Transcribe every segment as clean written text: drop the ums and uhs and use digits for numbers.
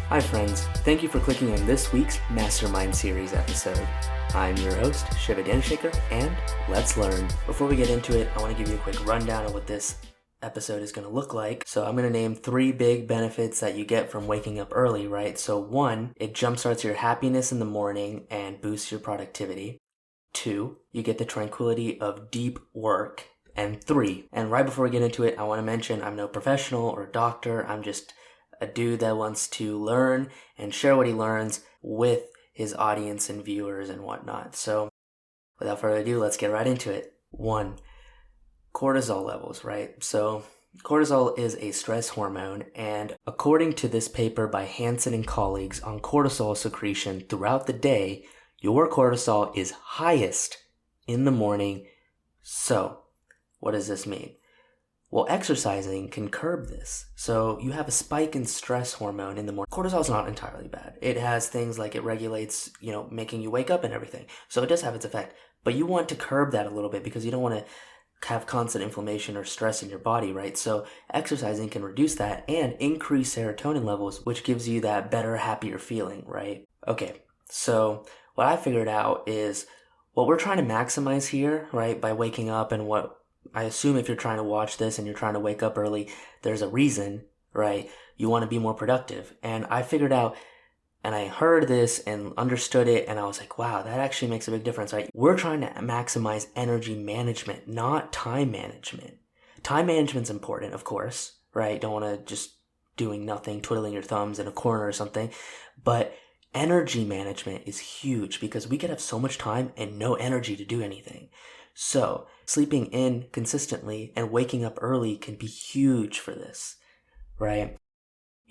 Hi friends, thank you for clicking on this week's Mastermind Series episode. I'm your host, Shiva Danshaker, and let's learn. Before we get into it, I want to give you a quick rundown of what this episode is going to look like. So I'm going to name 3 big benefits that you get from waking up early, right? So 1, it jumpstarts your happiness in the morning and boosts your productivity. 2, you get the tranquility of deep work. And 3, and right before we get into it, I want to mention I'm no professional or doctor. I'm just a dude that wants to learn and share what he learns with his audience and viewers and whatnot. So without further ado, let's get right into it. 1, cortisol levels, right? So cortisol is a stress hormone, and according to this paper by Hansen and colleagues on cortisol secretion throughout the day, your cortisol is highest in the morning. So what does this mean? Well, exercising can curb this. So you have a spike in stress hormone in the morning. Cortisol is not entirely bad. It has things like it regulates, making you wake up and everything. So it does have its effect. But you want to curb that a little bit because you don't want to have constant inflammation or stress in your body, right? So exercising can reduce that and increase serotonin levels, which gives you that better, happier feeling, right? Okay, so what I figured out is what we're trying to maximize here, right, by waking up, and what I assume if you're trying to watch this and you're trying to wake up early, there's a reason, right? You want to be more productive. And I figured out, and I heard this and understood it, and I was like, wow, that actually makes a big difference, right? We're trying to maximize energy management, not time management. Time management's important, of course, right? Don't want to just doing nothing, twiddling your thumbs in a corner or something. But energy management is huge because we could have so much time and no energy to do anything. So sleeping in consistently and waking up early can be huge for this, right?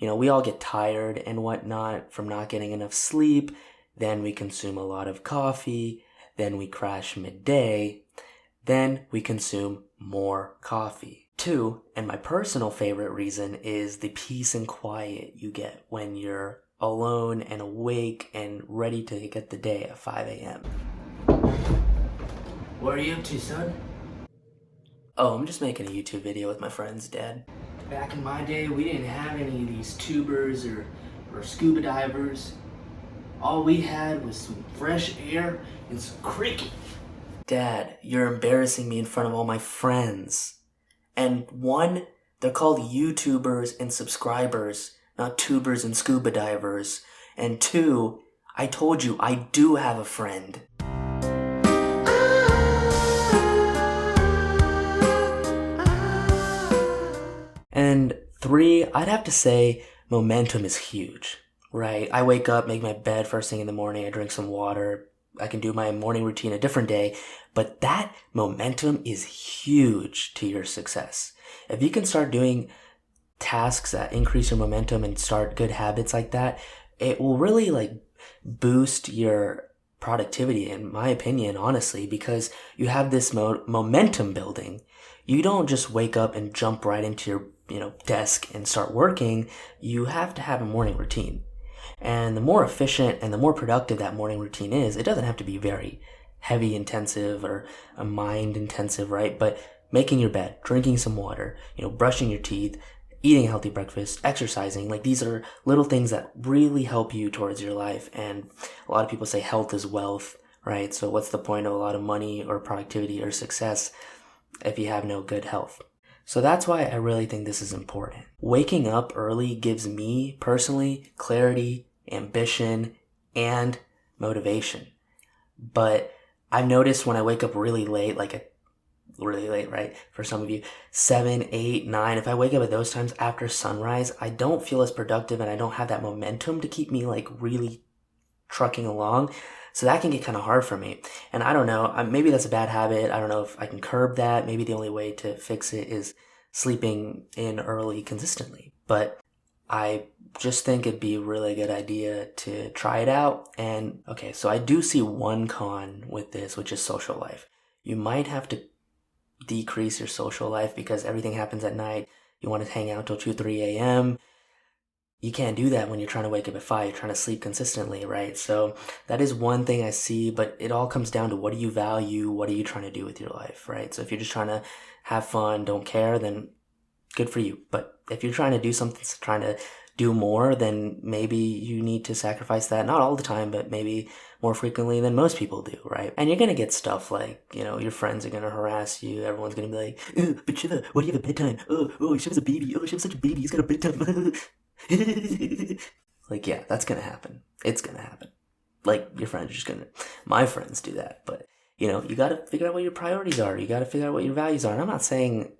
We all get tired and whatnot from not getting enough sleep. Then we consume a lot of coffee. Then we crash midday. Then we consume more coffee. 2, and my personal favorite reason, is the peace and quiet you get when you're alone and awake and ready to get the day at 5 a.m. What are you up to, son? Oh, I'm just making a YouTube video with my friends, Dad. Back in my day, we didn't have any of these tubers or scuba divers. All we had was some fresh air and some cricket. Dad, you're embarrassing me in front of all my friends. And 1, they're called YouTubers and subscribers, not tubers and scuba divers. And 2, I told you I do have a friend. And 3, I'd have to say momentum is huge, right? I wake up, make my bed first thing in the morning, I drink some water, I can do my morning routine a different day, but that momentum is huge to your success. If you can start doing tasks that increase your momentum and start good habits like that, it will really boost your productivity, in my opinion, honestly, because you have this momentum building. You don't just wake up and jump right into your desk and start working. You have to have a morning routine. And the more efficient and the more productive that morning routine is, it doesn't have to be very heavy intensive or a mind intensive, right? But making your bed, drinking some water, brushing your teeth, eating a healthy breakfast, exercising, these are little things that really help you towards your life. And a lot of people say health is wealth, right? So what's the point of a lot of money or productivity or success if you have no good health? So that's why I really think this is important. Waking up early gives me personally clarity, ambition, and motivation. But I've noticed when I wake up really late, really late, right? For some of you, 7, 8, 9. If I wake up at those times after sunrise, I don't feel as productive and I don't have that momentum to keep me really trucking along. So that can get kind of hard for me. And I don't know, maybe that's a bad habit. I don't know if I can curb that. Maybe the only way to fix it is sleeping in early consistently. But I just think it'd be a really good idea to try it out. And okay, so I do see one con with this, which is social life. You might have to decrease your social life because everything happens at night. You want to hang out till 2, 3 a.m. You can't do that when you're trying to wake up at 5, you're trying to sleep consistently, right? So that is one thing I see, but it all comes down to what do you value, what are you trying to do with your life, right? So if you're just trying to have fun, don't care, then good for you. But if you're trying to do something, trying to do more, then maybe you need to sacrifice that. Not all the time, but maybe more frequently than most people do, right? And you're going to get stuff like, your friends are going to harass you. Everyone's going to be like, but Shiva, why do you have a bedtime? Oh, Shiva's a baby. Oh, Shiva's such a baby. He's got a bedtime. Like, yeah, that's going to happen. It's going to happen. Like, your friends are just going to, my friends do that. But, you got to figure out what your priorities are. You got to figure out what your values are. And I'm not saying,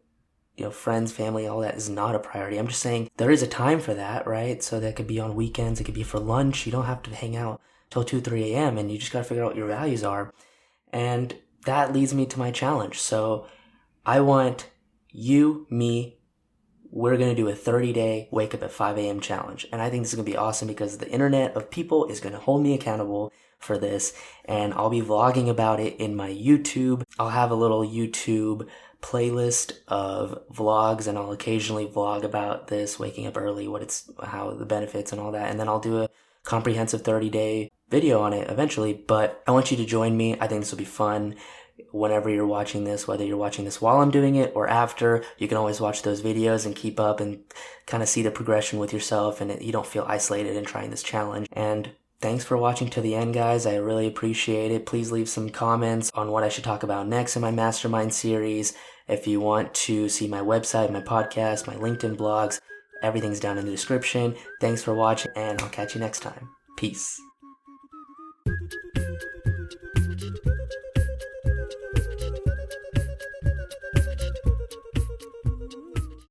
friends, family, all that is not a priority. I'm just saying there is a time for that, right? So that could be on weekends. It could be for lunch. You don't have to hang out till 2, 3 a.m. And you just got to figure out what your values are. And that leads me to my challenge. So I want you, me, we're going to do a 30-day wake up at 5 a.m. challenge. And I think this is going to be awesome because the internet of people is going to hold me accountable for this. And I'll be vlogging about it in my YouTube. I'll have a little YouTube playlist of vlogs, and I'll occasionally vlog about this, waking up early, how the benefits and all that. And then I'll do a comprehensive 30-day video on it eventually. But I want you to join me. I think this will be fun. Whenever you're watching this, whether you're watching this while I'm doing it or after, you can always watch those videos and keep up and kind of see the progression with yourself, and you don't feel isolated in trying this challenge. And thanks for watching to the end, guys. I really appreciate it. Please leave some comments on what I should talk about next in my Mastermind series. If you want to see my website, my podcast, my LinkedIn blogs, everything's down in the description. Thanks for watching, and I'll catch you next time. Peace.